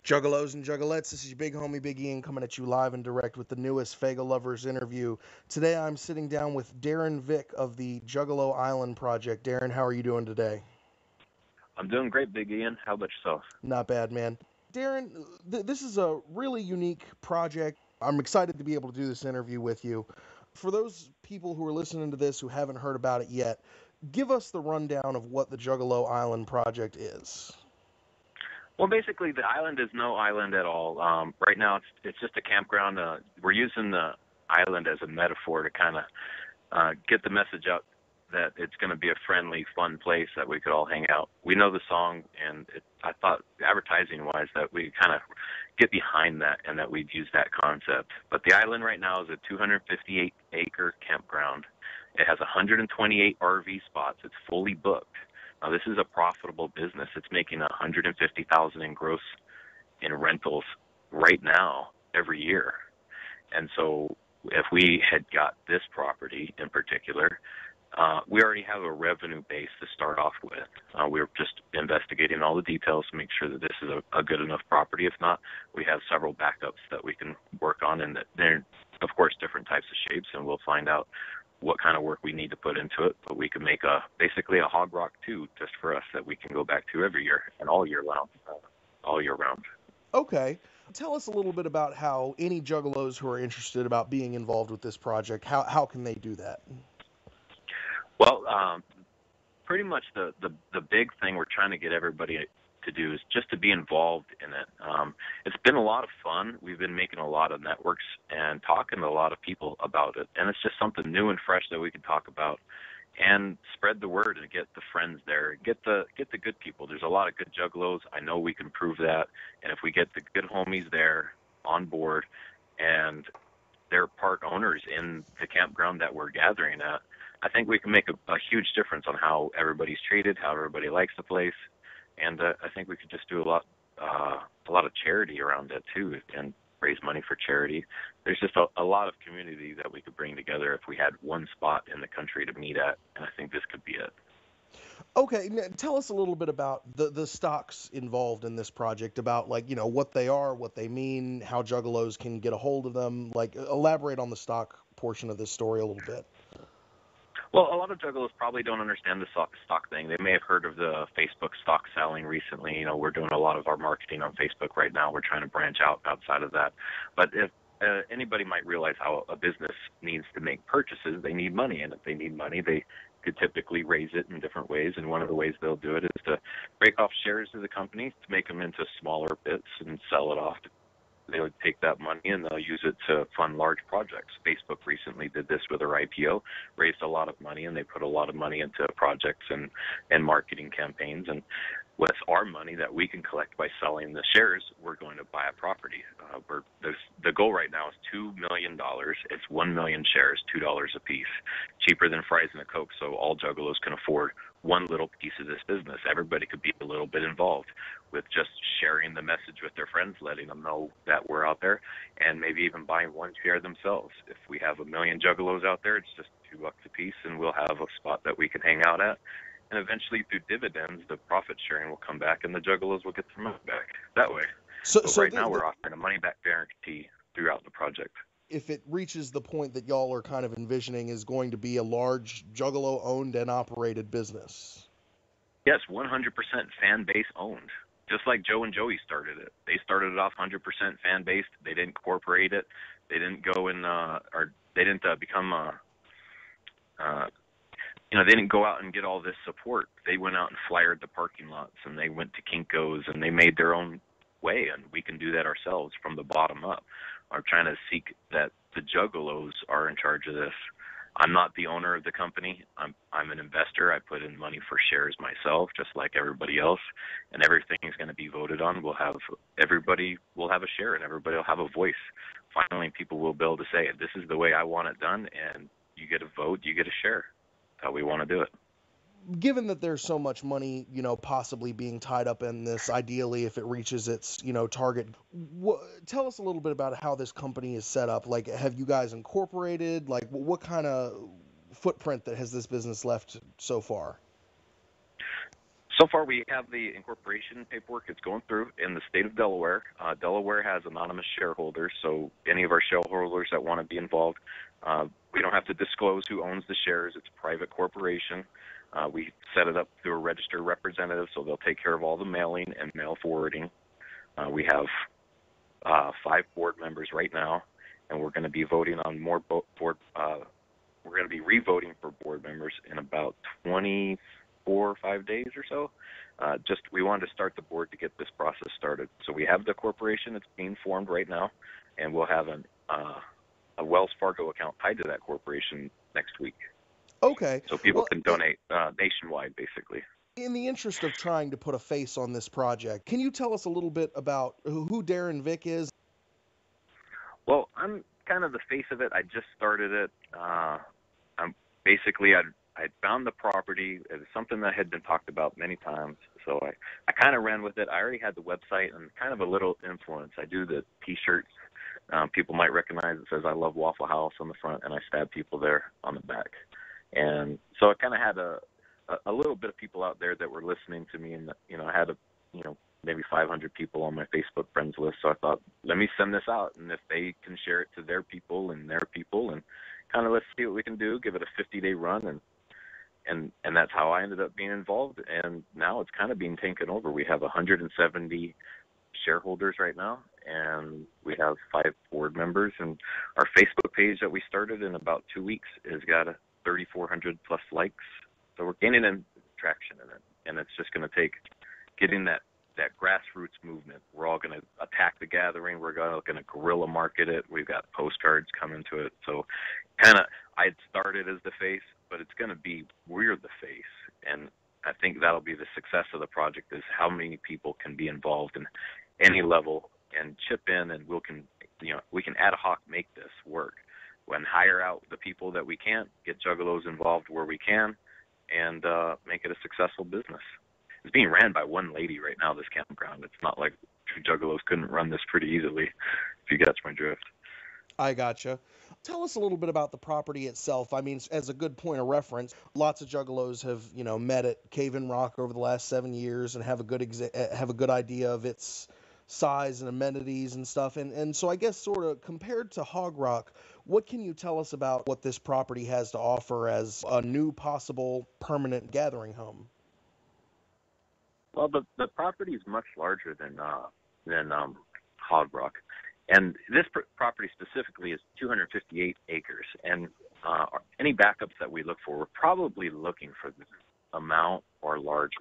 Juggalos and Juggalettes, this is your big homie Big Ian coming at you live and direct with the newest Faygoluvers interview. Today I'm sitting down with Darren Vick of the Juggalo Island project. Darren, how are you doing today? I'm doing great, Big Ian. How about yourself? Not bad, man. Darren, this is a really unique project. I'm excited to be able to do this interview with you. For those people who are listening to this who haven't heard about it yet, give us the rundown of what the Juggalo Island project is. Well, basically, the island is no island at all. Right now, it's just a campground. We're using the island as a metaphor to kind of get the message out that it's going to be a friendly, fun place that we could all hang out. We know the song, and I thought advertising-wise that we kind of get behind that and that we'd use that concept. But the island right now is a 258-acre campground. It has 128 RV spots. It's fully booked. Now, this is a profitable business. It's making 150,000 in gross in rentals right now every year. And so if we had got this property in particular, we already have a revenue base to start off with. We're just investigating all the details to make sure that this is a good enough property. If not, we have several backups that we can work on, and they're, of course, different types of shapes, and we'll find out what kind of work we need to put into it. But we can make basically a hog rock too, just for us, that we can go back to every year and all year round. All year round. Okay. Tell us a little bit about how any juggalos who are interested about being involved with this project, how can they do that? Well, pretty much the big thing we're trying to get everybody to do is just to be involved in it. It's been a lot of fun. We've been making a lot of networks and talking to a lot of people about it, and it's just something new and fresh that we can talk about and spread the word and get the friends there, get the good people. There's a lot of good juggalos. I know we can prove that, and if we get the good homies there on board and they're part owners in the campground that we're gathering at, I think we can make a huge difference on how everybody's treated, how everybody likes the place, and I think we could just do a lot of charity around it too, and raise money for charity. There's just a lot of community that we could bring together if we had one spot in the country to meet at, and I think this could be it. Okay, tell us a little bit about the stocks involved in this project, about like, what they are, what they mean, how juggalos can get a hold of them. Like, elaborate on the stock portion of this story a little bit. Well, a lot of juggalos probably don't understand the stock thing. They may have heard of the Facebook stock selling recently. We're doing a lot of our marketing on Facebook right now. We're trying to branch out outside of that. But if anybody might realize how a business needs to make purchases, they need money. And if they need money, they could typically raise it in different ways. And one of the ways they'll do it is to break off shares of the company to make them into smaller bits and sell it off. They would take that money and they'll use it to fund large projects. Facebook recently did this with their IPO, raised a lot of money, and they put a lot of money into projects and marketing campaigns. And with our money that we can collect by selling the shares, we're going to buy a property. The goal right now is $2 million. It's 1 million shares, $2 a piece, cheaper than fries and a Coke, so all juggalos can afford one little piece of this business. Everybody could be a little bit involved with just sharing the message with their friends, letting them know that we're out there, and maybe even buying one share themselves. If we have 1 million juggalos out there, it's just $2 a piece, and we'll have a spot that we can hang out at. And eventually, through dividends, the profit sharing will come back, and the juggalos will get their money back that way. But So right now, we're offering a money-back guarantee throughout the project. if it reaches the point that y'all are kind of envisioning, is going to be a large Juggalo owned and operated business. Yes, 100% fan base owned. Just like Joe and Joey started it. They started it off 100% fan based. They didn't incorporate it. They didn't go in, or they didn't become, they didn't go out and get all this support. They went out and flyered the parking lots, and they went to Kinko's, and they made their own way, and we can do that ourselves from the bottom up. I'm trying to seek that the Juggalos are in charge of this. I'm not the owner of the company. I'm an investor. I put in money for shares myself, just like everybody else, and everything is going to be voted on. Everybody will have a share, and everybody will have a voice. Finally, people will be able to say, "This is the way I want it done," and you get a vote, you get a share. That's how we want to do it. Given that there's so much money, possibly being tied up in this, ideally, if it reaches its, target, tell us a little bit about how this company is set up. Like, have you guys incorporated? Like, what kind of footprint that has this business left so far? So far, we have the incorporation paperwork. It's going through in the state of Delaware. Delaware has anonymous shareholders, so any of our shareholders that want to be involved, we don't have to disclose who owns the shares. It's a private corporation. We set it up through a registered representative, so they'll take care of all the mailing and mail forwarding. We have 5 board members right now, and we're going to be voting on more board. We're going to be re-voting for board members in about 24 or 5 days or so. We wanted to start the board to get this process started. So we have the corporation. It's being formed right now, and we'll have a Wells Fargo account tied to that corporation next week. Okay. So people can donate nationwide, basically. In the interest of trying to put a face on this project, can you tell us a little bit about who Darren Vick is? Well, I'm kind of the face of it. I just started it. I found the property. It was something that had been talked about many times, so I kind of ran with it. I already had the website and kind of a little influence. I do the T-shirts. People might recognize it says I love Waffle House on the front, and I stab people there on the back. And so I kind of had a little bit of people out there that were listening to me, and I had maybe 500 people on my Facebook friends list. So I thought, let me send this out, and if they can share it to their people, and kind of let's see what we can do. Give it a 50-day run, and that's how I ended up being involved. And now it's kind of being taken over. We have 170 shareholders right now, and we have 5 board members. And our Facebook page that we started in about 2 weeks has got 3,400 plus likes. So we're gaining traction in it, and it's just going to take getting that grassroots movement. We're all going to attack the gathering. We're going to guerrilla market it. We've got postcards coming to it. So I'd started as the face, but it's going to be we're the face. And I think that'll be the success of the project is how many people can be involved in any level and chip in, and we can ad hoc make this work. When hire out the people that we can't, get Juggalos involved where we can, and make it a successful business. It's being ran by one lady right now, this campground. It's not like two Juggalos couldn't run this pretty easily, if you catch my drift. I gotcha. Tell us a little bit about the property itself. I mean, as a good point of reference, lots of Juggalos have, met at Cave in Rock over the last 7 years and have a good idea of its size and amenities and stuff. And so I guess sort of compared to Hog Rock, what can you tell us about what this property has to offer as a new possible permanent gathering home? Well, the property is much larger than Hog Rock, and this property specifically is 258 acres. And any backups that we look for, we're probably looking for this amount or larger.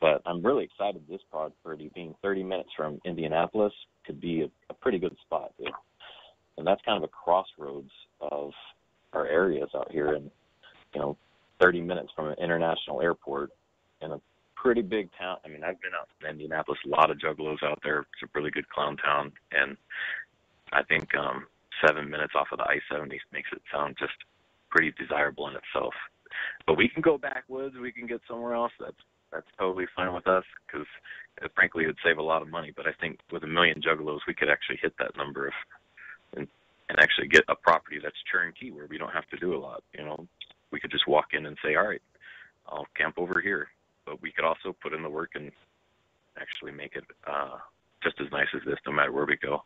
But I'm really excited. This property, being 30 minutes from Indianapolis, could be a pretty good spot. And that's kind of a crossroads of our areas out here, and 30 minutes from an international airport in a pretty big town. I mean, I've been out in Indianapolis, a lot of Juggalos out there. It's a really good clown town, and I think 7 minutes off of the I-70 makes it sound just pretty desirable in itself. But we can go backwoods. We can get somewhere else. That's totally fine with us, because frankly, it would save a lot of money. But I think with 1 million Juggalos, we could actually hit that number and actually get a property that's turnkey where we don't have to do a lot. We could just walk in and say, all right, I'll camp over here. But we could also put in the work and actually make it just as nice as this, no matter where we go.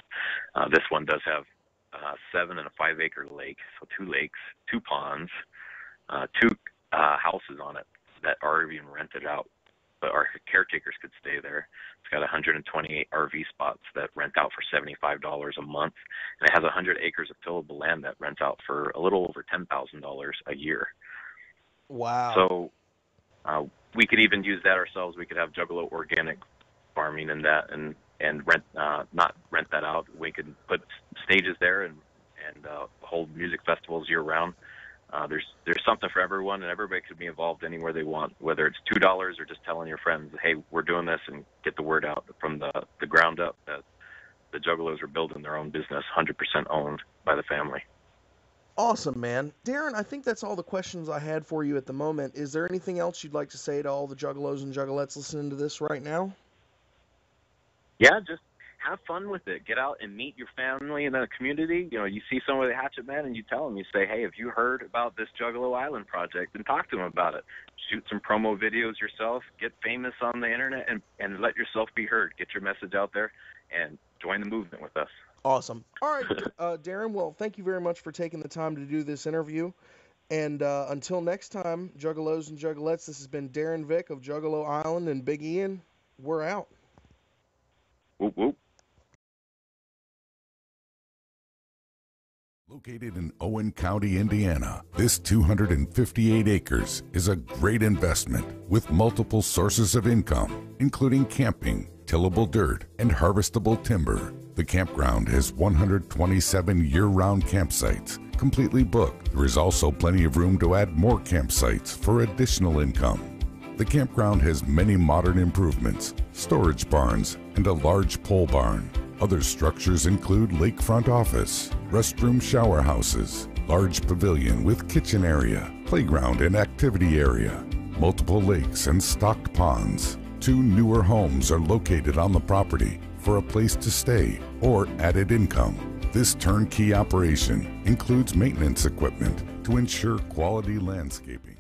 This one does have 7 and a 5 acre lake, so 2 lakes, 2 ponds, 2 houses on it that are being rented out, but our caretakers could stay there. It's got 128 RV spots that rent out for $75 a month, and it has 100 acres of tillable land that rents out for a little over $10,000 a year. Wow. So we could even use that ourselves. We could have Juggalo organic farming in that, and rent not rent that out. We could put stages there and hold music festivals year round. There's something for everyone, and everybody could be involved anywhere they want, whether it's $2 or just telling your friends, hey, we're doing this, and get the word out from the ground up that the Juggalos are building their own business, 100% owned by the family. Awesome, man. Darren, I think that's all the questions I had for you at the moment. Is there anything else you'd like to say to all the Juggalos and Juggalettes listening to this right now? Yeah, just have fun with it. Get out and meet your family in the community. You know, you see some of the hatchet men and you tell them, you say, hey, have you heard about this Juggalo Island project? And talk to them about it. Shoot some promo videos yourself. Get famous on the internet and let yourself be heard. Get your message out there and join the movement with us. Awesome. All right, Darren, well, thank you very much for taking the time to do this interview. And until next time, Juggalos and Juggalettes, this has been Darren Vick of Juggalo Island and Big Ian. We're out. Whoop, whoop. Located in Owen County, Indiana, this 258 acres is a great investment with multiple sources of income, including camping, tillable dirt, and harvestable timber. The campground has 127 year-round campsites, completely booked. There is also plenty of room to add more campsites for additional income. The campground has many modern improvements, storage barns, and a large pole barn. Other structures include lakefront office, restroom shower houses, large pavilion with kitchen area, playground and activity area, multiple lakes and stocked ponds. 2 newer homes are located on the property for a place to stay or added income. This turnkey operation includes maintenance equipment to ensure quality landscaping.